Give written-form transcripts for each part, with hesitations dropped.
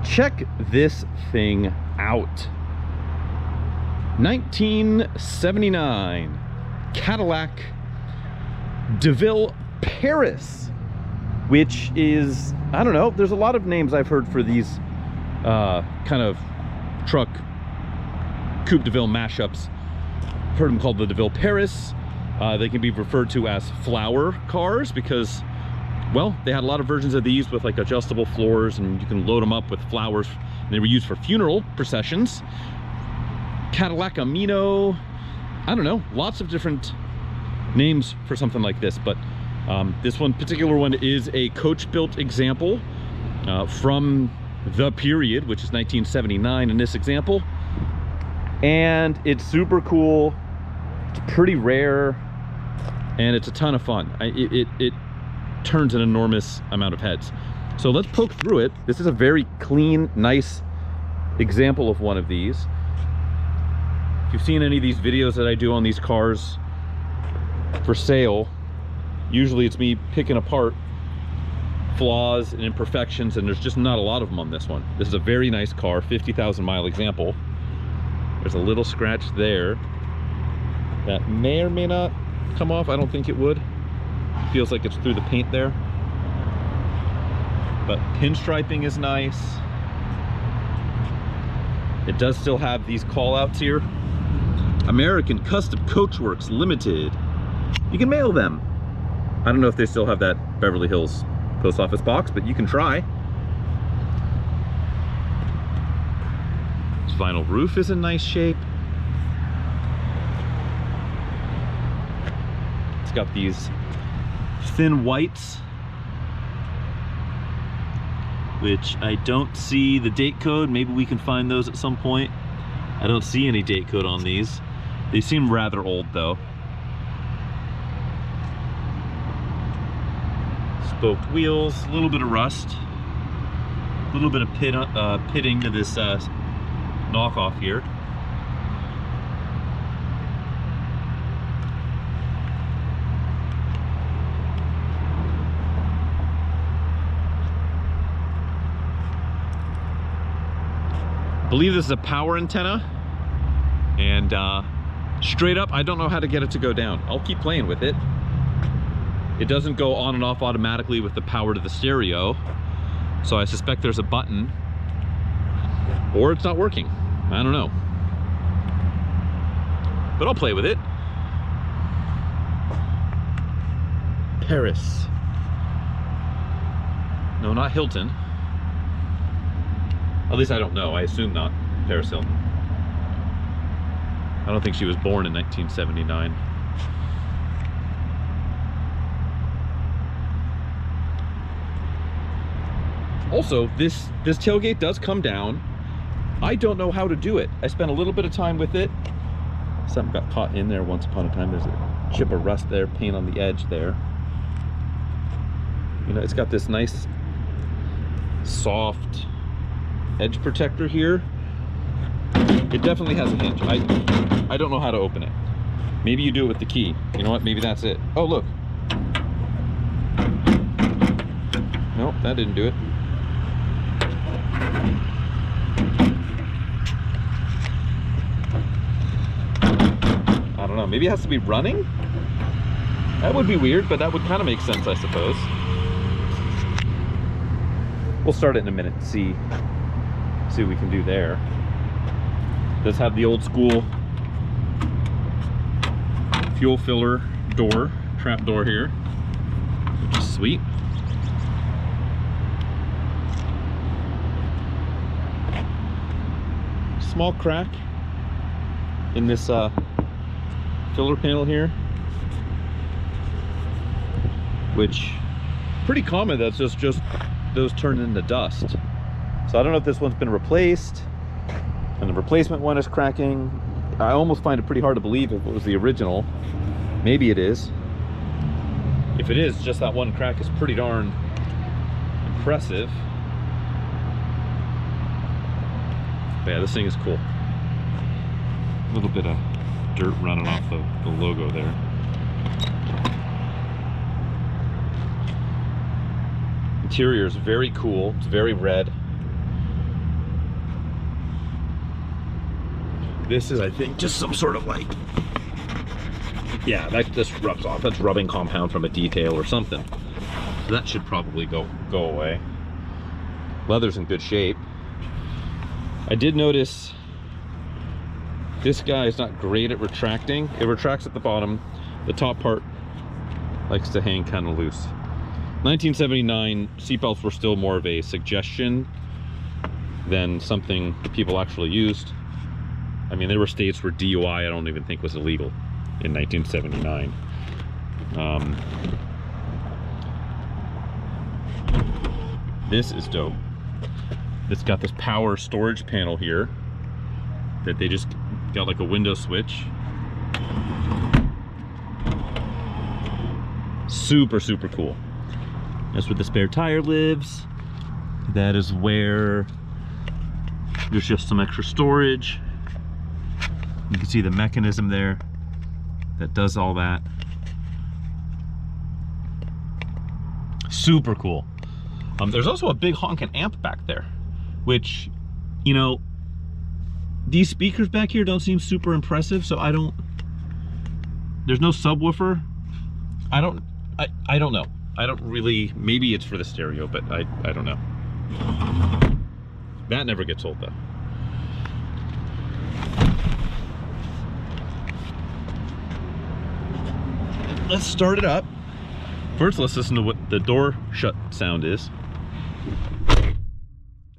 Check this thing out. 1979 Cadillac Deville Paris, which is, I don't know, there's a lot of names I've heard for these kind of truck Coupe Deville mashups. I've heard them called the Deville Paris. They can be referred to as flower cars because, well, they had a lot of versions of these with like adjustable floors, and you can load them up with flowers. And they were used for funeral processions. Cadillac-a-mino, I don't know, lots of different names for something like this, but this particular one is a coach-built example from the period, which is 1979 in this example. And it's super cool, it's pretty rare, and it's a ton of fun. It turns an enormous amount of heads. So let's poke through it. This is a very clean, nice example of one of these. If you've seen any of these videos that I do on these cars for sale, usually it's me picking apart flaws and imperfections, and there's just not a lot of them on this one. This is a very nice car, 50,000 mile example. There's a little scratch there that may or may not come off. I don't think it would. It feels like it's through the paint there. But pinstriping is nice. It does still have these call outs here. American Custom Coachworks Limited. You can mail them. I don't know if they still have that Beverly Hills post office box, but you can try. This vinyl roof is in nice shape. It's got these thin whites, which I don't see the date code. Maybe we can find those at some point. I don't see any date code on these. They seem rather old though. Spoked wheels, a little bit of rust, a little bit of pitting to this knockoff here. I believe this is a power antenna, and straight up, I don't know how to get it to go down. I'll keep playing with it. It doesn't go on and off automatically with the power to the stereo, so I suspect there's a button, or it's not working. I don't know, but I'll play with it. Paris. No, not Hilton. At least I don't know. I assume not Paris Hilton. I don't think she was born in 1979. Also, this tailgate does come down. I don't know how to do it. I spent a little bit of time with it. Something got caught in there once upon a time. There's a chip of rust there, paint on the edge there. You know, it's got this nice soft edge protector here. It definitely has a hinge. I don't know how to open it. Maybe you do it with the key. You know what? Maybe that's it. Oh, look. Nope, that didn't do it. I don't know. Maybe it has to be running? That would be weird, but that would kind of make sense, I suppose. We'll start it in a minute and see what we can do there. Does have the old school fuel filler door, trap door here, which is sweet. Small crack in this filler panel here, which pretty common. That's just those turn into dust. So I don't know if this one's been replaced and the replacement one is cracking. I almost find it pretty hard to believe if it was the original. Maybe it is. If it is, just that one crack is pretty darn impressive. But yeah, this thing is cool. A little bit of dirt running off the logo there. Interior is very cool. It's very red. This is, I think, just some sort of like, yeah, that just rubs off. That's rubbing compound from a detail or something. So that should probably go away. Leather's in good shape. I did notice this guy is not great at retracting. It retracts at the bottom. The top part likes to hang kind of loose. 1979, seatbelts were still more of a suggestion than something people actually used. I mean, there were states where DUI I don't even think was illegal in 1979. This is dope. It's got this power storage panel here that they just got like a window switch. Super, super cool. That's where the spare tire lives. That is where there's just some extra storage. You can see the mechanism there that does all that. Super cool. There's also a big honking amp back there, which, you know, these speakers back here don't seem super impressive, so I don't, there's no subwoofer. I don't know. I don't really, maybe it's for the stereo, but I don't know. That never gets old though. Let's start it up. First, let's listen to what the door shut sound is.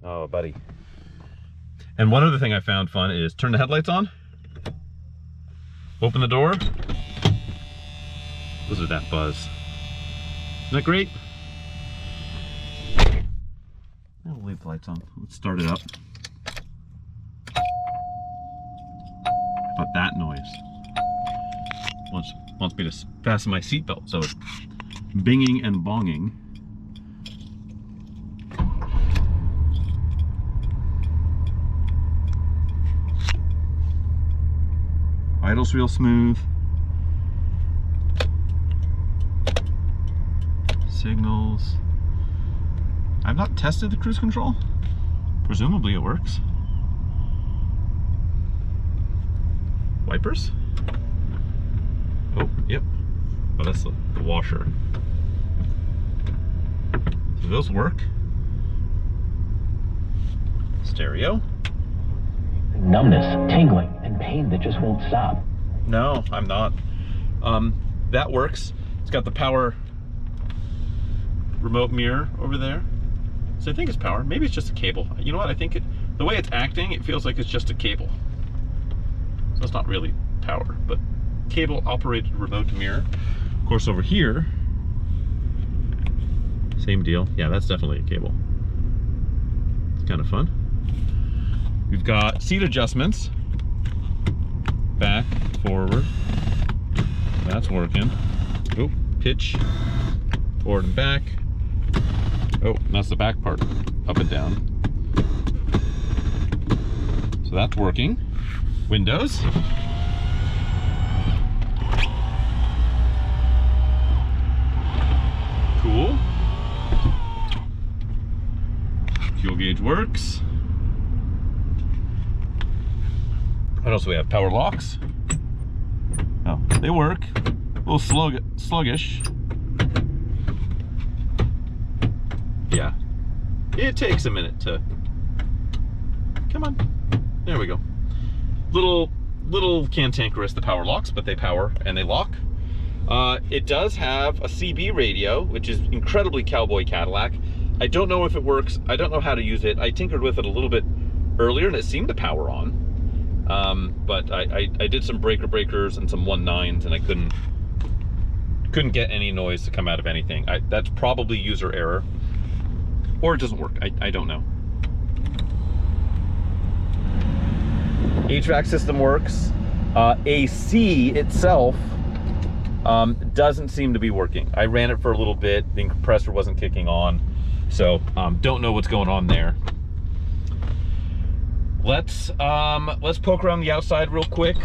Oh, buddy. And one other thing I found fun is turn the headlights on, open the door. Listen to that buzz. Isn't that great? I'll leave the lights on. Let's start it up. How about that noise? Wants me to fasten my seatbelt, so it's binging and bonging. Idle's real smooth. Signals. I've not tested the cruise control. Presumably it works. Wipers? Oh, yep. Oh, that's the washer. Do those work? Stereo. Numbness, tingling, and pain that just won't stop. No, I'm not. That works. It's got the power remote mirror over there. So I think it's power. Maybe it's just a cable. You know what? I think the way it's acting, it feels like it's just a cable. So it's not really power, but cable operated remote mirror. Of course, over here, same deal. Yeah, that's definitely a cable. It's kind of fun. We've got seat adjustments. Back, forward. That's working. Oh, pitch. Forward and back. Oh, that's the back part. Up and down. So that's working. Windows. Cool. Fuel gauge works. What else do we have? Power locks. Oh, they work. A little sluggish. Yeah. It takes a minute to... Come on. There we go. Little cantankerous, the power locks, but they power and they lock. It does have a CB radio, which is incredibly cowboy Cadillac. I don't know if it works. I don't know how to use it. I tinkered with it a little bit earlier and it seemed to power on. But I did some breakers and some 1.9s and I couldn't get any noise to come out of anything. That's probably user error. Or it doesn't work. I don't know. HVAC system works. AC itself doesn't seem to be working. I ran it for a little bit. The compressor wasn't kicking on. So don't know what's going on there. Let's poke around the outside real quick.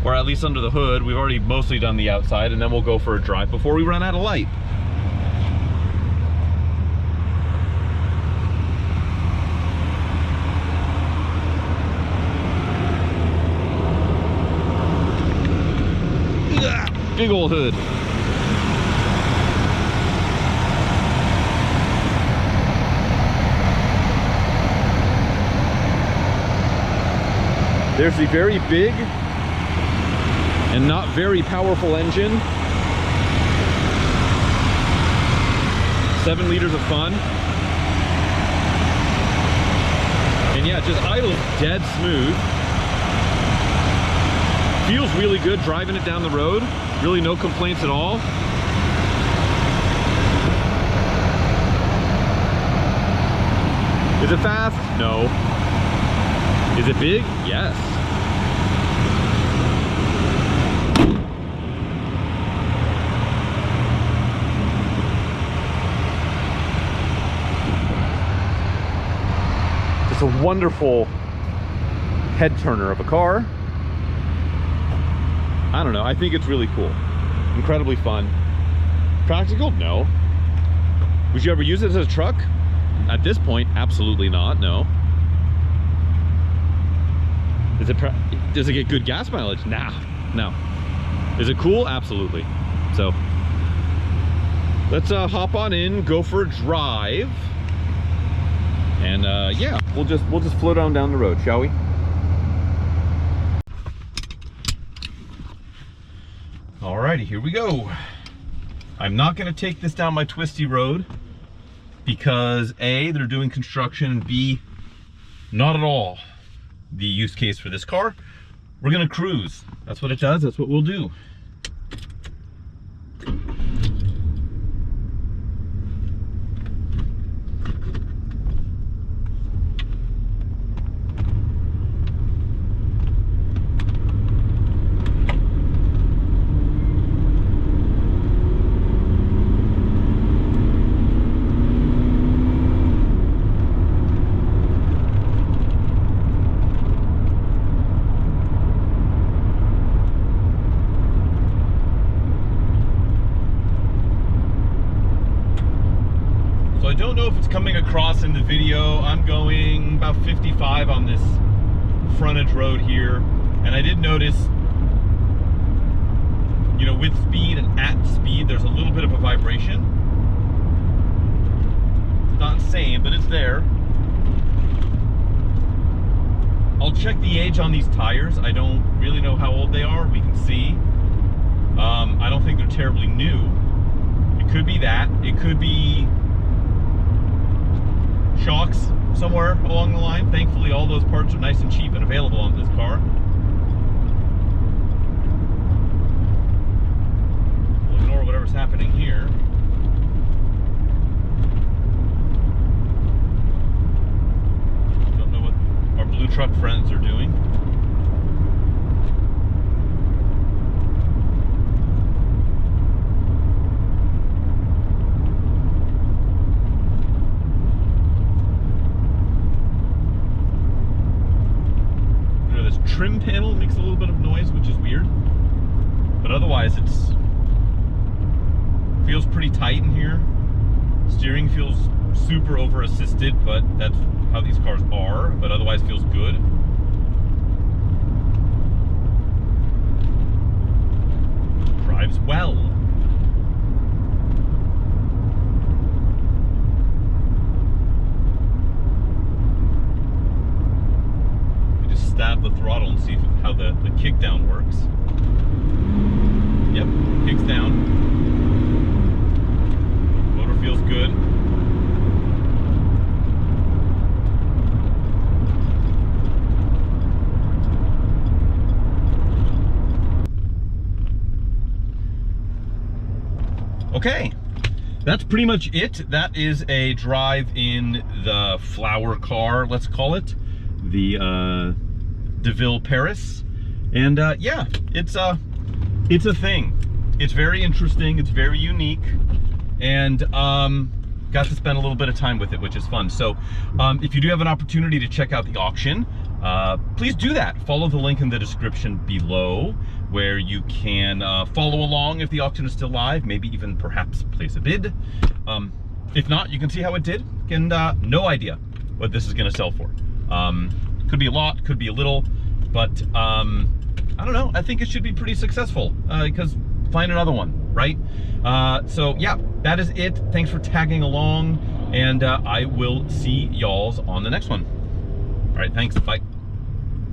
Or at least under the hood. We've already mostly done the outside, and then we'll go for a drive before we run out of light. big old hood. There's the very big and not very powerful engine. 7 liters of fun. And yeah, just idles dead smooth. Feels really good driving it down the road. Really no complaints at all. Is it fast? No. Is it big? Yes. It's a wonderful head turner of a car. I don't know, I think it's really cool. Incredibly fun. Practical? No. Would you ever use it as a truck? At this point, absolutely not, no. Does it get good gas mileage? Nah, no. Is it cool? Absolutely. So let's hop on in, go for a drive, and yeah, we'll just float on down the road, shall we? Alrighty, here we go. I'm not going to take this down my twisty road because A, they're doing construction, and B, not at all the use case for this car. We're gonna cruise. That's what it does, that's what we'll do. So I don't know if it's coming across in the video. I'm going about 55 on this frontage road here, and I did notice, you know, with speed and at speed, there's a little bit of a vibration. It's not insane, but it's there. I'll check the age on these tires. I don't really know how old they are. We can see. I don't think they're terribly new. It could be that. It could be shocks somewhere along the line. Thankfully, all those parts are nice and cheap and available on this car. We'll ignore whatever's happening here. Don't know what our blue truck friends are doing. Trim panel makes a little bit of noise, which is weird, but otherwise it's feels pretty tight in here. Steering feels super over assisted, but that's how these cars are, but otherwise feels good. Drives well. Stab the throttle and see how the kick down works. Yep, kicks down. Motor feels good. Okay, that's pretty much it. That is a drive in the flower car, let's call it. The Deville Paris, and yeah, it's a thing. It's very interesting, it's very unique, and got to spend a little bit of time with it, which is fun. So if you do have an opportunity to check out the auction, please do that. Follow the link in the description below, where you can follow along if the auction is still live, maybe even perhaps place a bid. If not, you can see how it did, and no idea what this is going to sell for. Could be a lot, could be a little, but I don't know. I think it should be pretty successful because find another one, right? So yeah, that is it. Thanks for tagging along, and I will see y'alls on the next one. All right, thanks, bye.